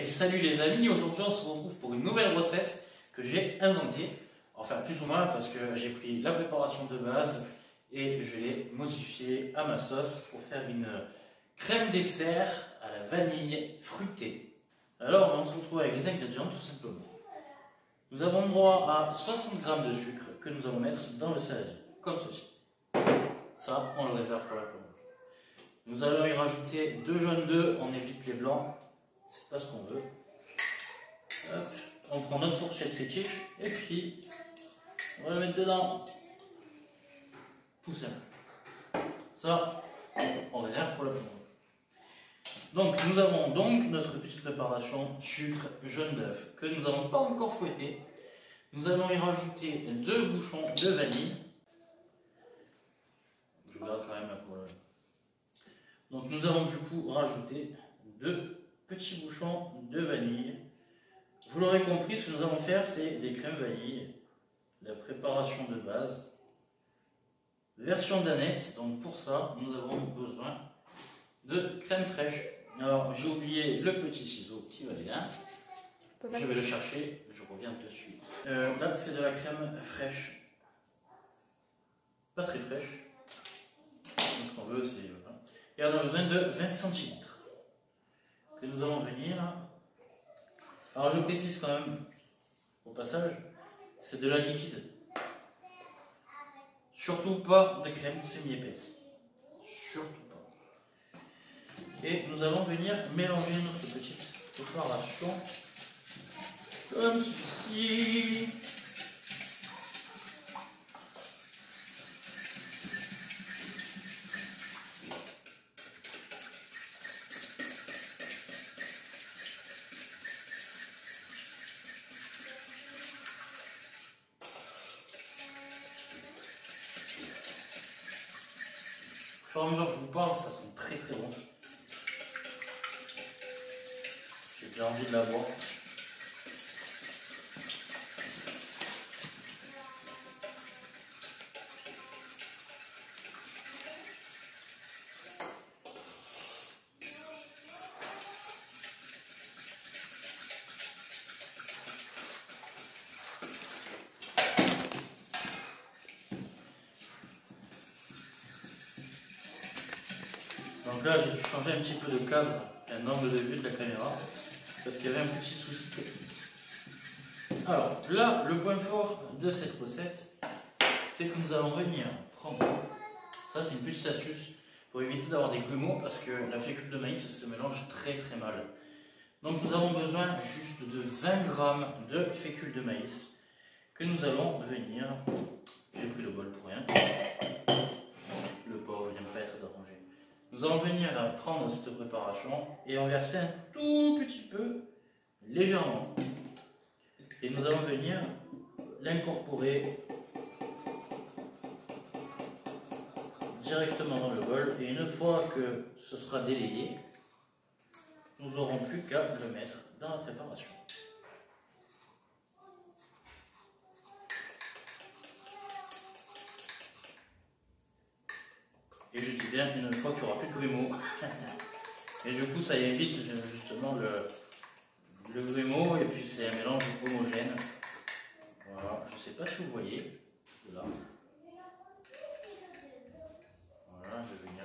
salut les amis, aujourd'hui on se retrouve pour une nouvelle recette que j'ai inventée, enfin plus ou moins parce que j'ai pris la préparation de base et je l'ai modifiée à ma sauce pour faire une crème dessert à la vanille fruitée. Alors on se retrouve avec les ingrédients tout simplement. Nous avons droit à 60 g de sucre que nous allons mettre dans le saladier, comme ceci. Ça, on le réserve pour la plonge. Nous allons y rajouter 2 jaunes d'œufs, on évite les blancs, c'est pas ce qu'on veut. Hop, on prend notre fourchette fétiche et puis on va le mettre dedans. Tout simple. Ça, on réserve pour la plonge. Donc nous avons donc notre petite préparation sucre, jaune d'œuf que nous n'avons pas encore fouetté. Nous allons y rajouter 2 bouchons de vanille. Je garde quand même la poêle. Donc nous allons du coup rajouter 2 petits bouchons de vanille. Vous l'aurez compris, ce que nous allons faire, c'est des crèmes vanille, la préparation de base, version danette. Donc pour ça, nous avons besoin de crème fraîche. Alors j'ai oublié le petit ciseau qui va bien. Je vais le chercher, je reviens tout de suite. Là c'est de la crème fraîche, pas très fraîche. Ce qu'on veut, c'est voilà. Et on a besoin de 20 centilitres que nous allons venir. Alors je précise quand même au passage, c'est de la liquide. Surtout pas de crème semi-épaisse. Surtout pas. Et nous allons venir mélanger notre petite préparation comme ceci. Au fur et à mesure que je vous parle, ça sent très très bon. J'ai déjà envie de la voir. Donc là, j'ai dû changer un petit peu de cadre, un angle de vue de la caméra, parce qu'il y avait un petit souci technique. Alors là, le point fort de cette recette, c'est que nous allons venir prendre, ça c'est une petite astuce pour éviter d'avoir des grumeaux, parce que la fécule de maïs se mélange très très mal. Donc nous avons besoin juste de 20 g de fécule de maïs, que nous allons venir, j'ai pris le bol pour rien, le pauvre vient pas être dérangé. Nous allons venir prendre cette préparation et en verser un tout petit peu, légèrement. Et nous allons venir l'incorporer directement dans le bol. Et une fois que ce sera délayé, nous n'aurons plus qu'à le mettre dans la préparation. Et je dis bien une fois qu'il n'y aura plus de grumeaux. Et du coup, ça évite justement le grumeau et puis c'est un mélange homogène. Voilà, je ne sais pas si vous voyez. Là. Voilà, je vais venir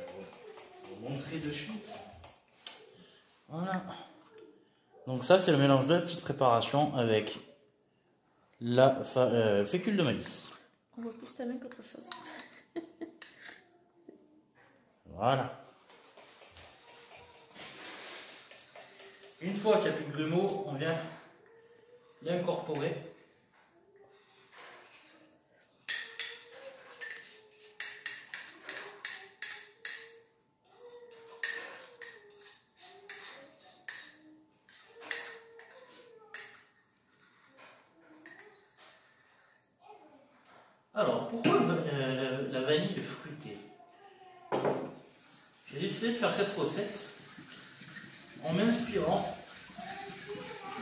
vous montrer de suite. Voilà. Donc ça, c'est le mélange de la petite préparation avec la fécule de maïs. On voit plus ta main qu'autre chose. Voilà. Une fois qu'il n'y a plus de grumeaux, on vient l'incorporer. Alors, pourquoi la vanille fruitée? J'ai décidé de faire cette recette en m'inspirant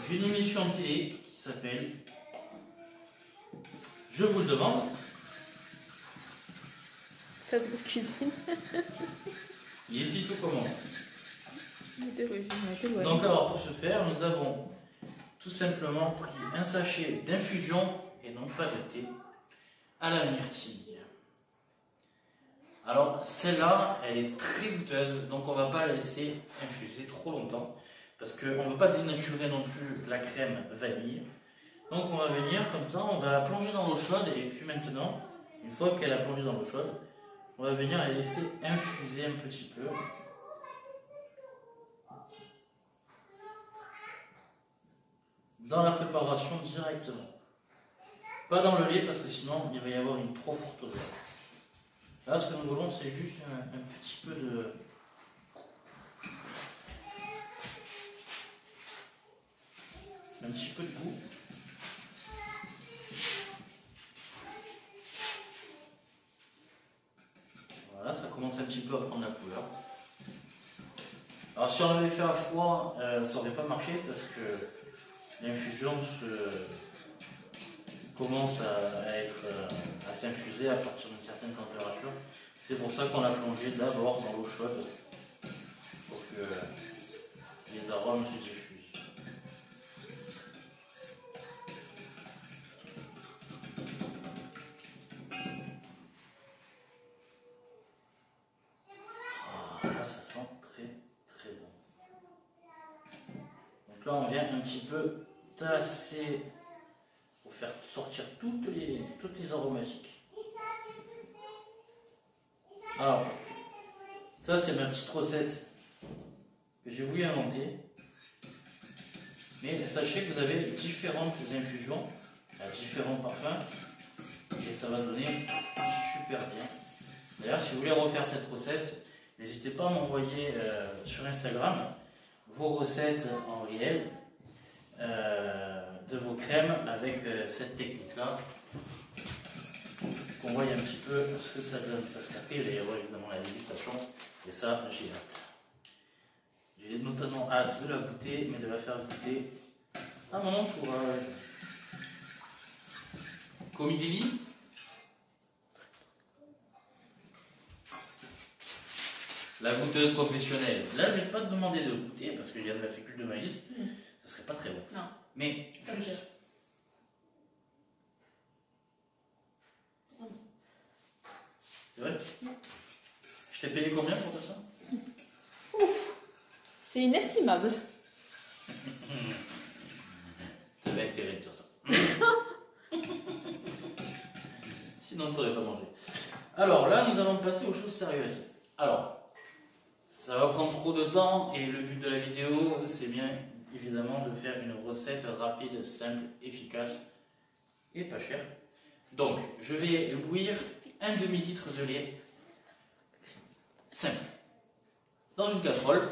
d'une émission de télé qui s'appelle Je vous le demande. Fast food cuisine. Et ici tout commence. Donc alors pour ce faire, nous avons tout simplement pris un sachet d'infusion, et non pas de thé, à la myrtille. Alors celle-là, elle est très goûteuse, donc on ne va pas la laisser infuser trop longtemps, parce qu'on ne veut pas dénaturer non plus la crème vanille. Donc on va venir comme ça, on va la plonger dans l'eau chaude, et puis maintenant, une fois qu'elle a plongé dans l'eau chaude, on va venir la laisser infuser un petit peu. Dans la préparation directement. Pas dans le lait parce que sinon il va y avoir une trop forte odeur. Là ce que nous voulons c'est juste un petit peu de... un petit peu de goût. Voilà, ça commence un petit peu à prendre la couleur. Alors si on l'avait fait à froid, ça n'aurait pas marché parce que l'infusion commence à s'infuser à partir d'une certaine température. C'est pour ça qu'on l'a plongé d'abord dans l'eau chaude pour que les arômes se diffusent. Ah, là ça sent très très bon. Donc là on vient un petit peu tasser pour faire sortir toutes les aromatiques. Alors, ça c'est ma petite recette que j'ai voulu inventer. Mais sachez que vous avez différentes infusions, différents parfums, et ça va donner super bien. D'ailleurs, si vous voulez refaire cette recette, n'hésitez pas à m'envoyer sur Instagram vos recettes en réel. De vos crèmes avec cette technique-là, qu'on voit un petit peu ce que ça donne, parce qu'après il va y avoir évidemment la dégustation, et ça j'ai hâte. J'ai notamment hâte de la goûter, mais de la faire goûter à mon entourage. Commis Lily, la goûteuse professionnelle. Là je ne vais pas te demander de goûter, parce qu'il y a de la fécule de maïs, ça serait pas très bon. Non. Mais juste... C'est vrai? Non. Je t'ai payé combien pour tout ça? Ouf! C'est inestimable. T'avais intérêt de dire ça. Sinon, t'aurais pas mangé. Alors là, nous allons passer aux choses sérieuses. Alors, ça va prendre trop de temps et le but de la vidéo, c'est bien évidemment de faire une recette rapide, simple, efficace et pas chère. Donc, je vais bouillir un demi-litre de lait simple dans une casserole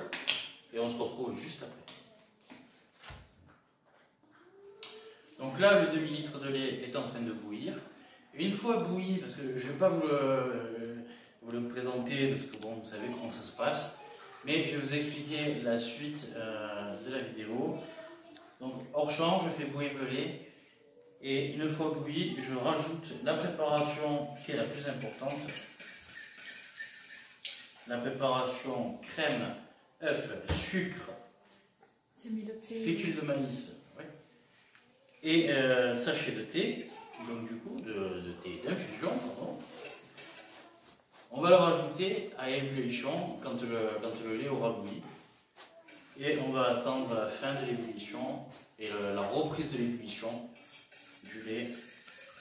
et on se retrouve juste après. Donc là, le demi-litre de lait est en train de bouillir. Une fois bouilli, parce que je ne vais pas vous le présenter, parce que bon, vous savez comment ça se passe, mais je vais vous expliquer la suite de la vidéo. Donc hors champ, je fais bouillir le lait. Et une fois bouilli, je rajoute la préparation qui est la plus importante. La préparation crème, œuf, sucre, fécule de maïs, ouais, et sachet de thé, donc du coup de thé d'infusion, pardon. On va le rajouter à ébullition quand le lait aura bouilli. Et on va attendre la fin de l'ébullition et la reprise de l'ébullition du lait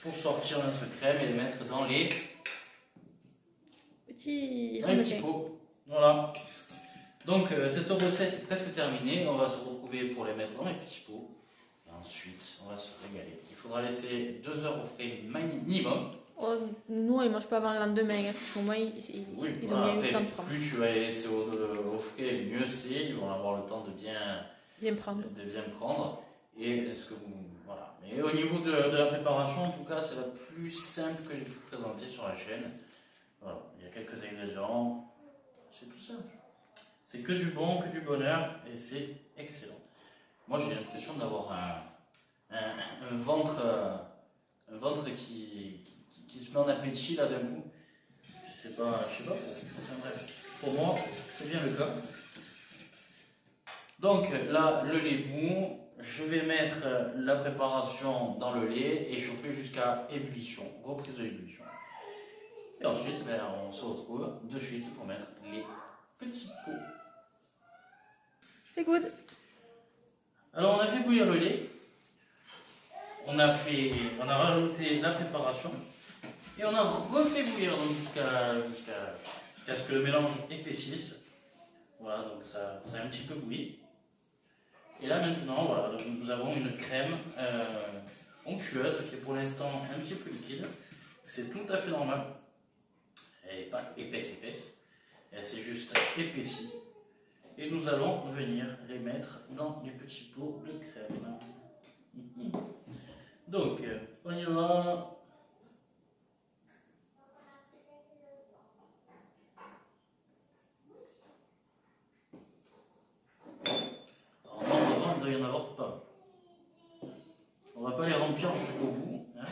pour sortir notre crème et les mettre dans les petits pots. Voilà. Donc cette recette est presque terminée. On va se retrouver pour les mettre dans les petits pots. Et ensuite, on va se régaler. Il faudra laisser 2 heures au frais minimum. Oh, nous, ils ne mangent pas avant le lendemain, hein, parce qu'au moins, ils ont bien eu le temps de prendre. Plus tu vas les laisser au frais, mieux c'est. Ils vont avoir le temps de bien prendre. Et ce que voilà. Mais au niveau de la préparation, en tout cas, c'est la plus simple que j'ai pu présenter sur la chaîne. Voilà. Il y a quelques ingrédients. C'est tout simple. C'est que du bon, que du bonheur, et c'est excellent. Moi, j'ai l'impression d'avoir un ventre qui se met en appétit là d'un coup. Je sais pas. Bref. Pour moi, c'est bien le cas. Donc là, le lait bout, je vais mettre la préparation dans le lait et chauffer jusqu'à ébullition, reprise de l'ébullition. Et ensuite, ben, on se retrouve de suite pour mettre les petits pots. C'est good. Alors on a fait bouillir le lait, on a rajouté la préparation et on a refait bouillir jusqu'à ce que le mélange épaississe. Voilà, donc ça a un petit peu bouilli. Et là maintenant, voilà, donc nous avons une crème onctueuse qui est pour l'instant un petit peu liquide. C'est tout à fait normal. Elle n'est pas épaisse, elle s'est juste épaissie. Et nous allons venir les mettre dans les petits pots de crème. Donc, on y va. Normalement, il doit y en avoir pas. On va pas les remplir jusqu'au bout. Hein.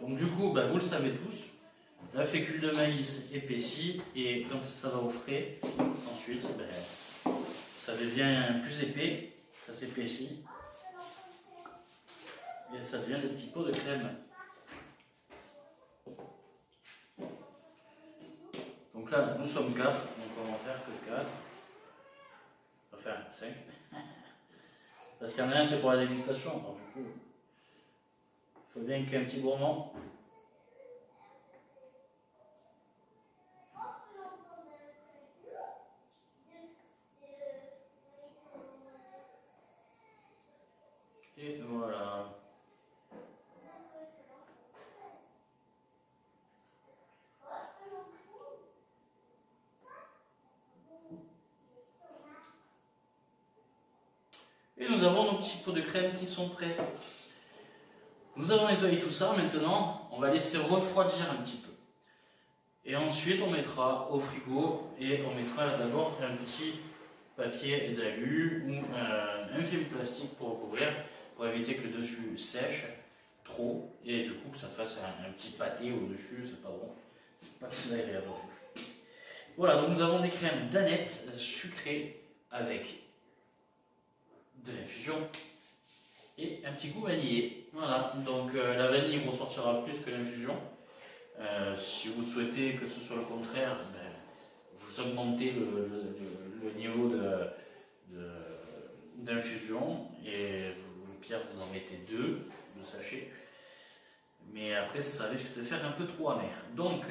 Donc du coup, bah, vous le savez tous, la fécule de maïs épaissit et quand ça va au frais, ensuite, bah, ça devient plus épais, ça s'épaissit et ça devient des petits pots de crème. Donc là, nous sommes 4, donc on va en faire que 4, enfin 5, parce qu'il y en a un c'est pour la dégustation, donc du coup, il faut bien qu'il y ait un petit gourmand. Et voilà. Et nous avons nos petits pots de crème qui sont prêts. Nous avons nettoyé tout ça, maintenant on va laisser refroidir un petit peu. Et ensuite on mettra au frigo et on mettra d'abord un petit papier d'alu ou un film plastique pour recouvrir, pour éviter que le dessus sèche trop et du coup que ça fasse un petit pâté au dessus, c'est pas bon, c'est pas très agréable. Voilà, donc nous avons des crèmes d'aneth sucrées avec de l'infusion et un petit goût vanillé. Voilà, donc la vanille ressortira plus que l'infusion. Si vous souhaitez que ce soit le contraire, ben, vous augmentez le niveau d'infusion et au pire vous en mettez 2 sachets. Mais après ça risque de faire un peu trop amer. Donc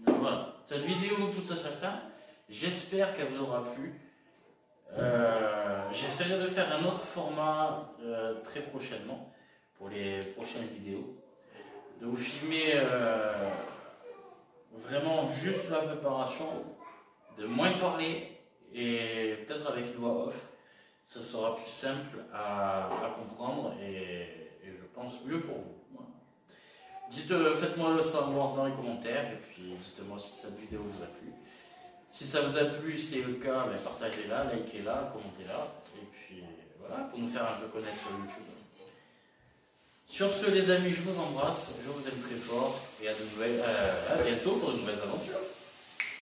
voilà, cette vidéo tout ça fin. J'espère qu'elle vous aura plu. J'essaierai de faire un autre format très prochainement pour les prochaines vidéos, de vous filmer vraiment juste la préparation, de moins parler et peut-être avec une voix off, ça sera plus simple à comprendre et je pense mieux pour vous. Voilà. Faites-moi le savoir dans les commentaires et puis dites-moi si cette vidéo vous a plu. Si ça vous a plu, c'est le cas, ben partagez-la, likez-la, commentez-la, et puis voilà, pour nous faire un peu connaître sur YouTube. Sur ce les amis, je vous embrasse, je vous aime très fort, et à bientôt pour de nouvelles aventures.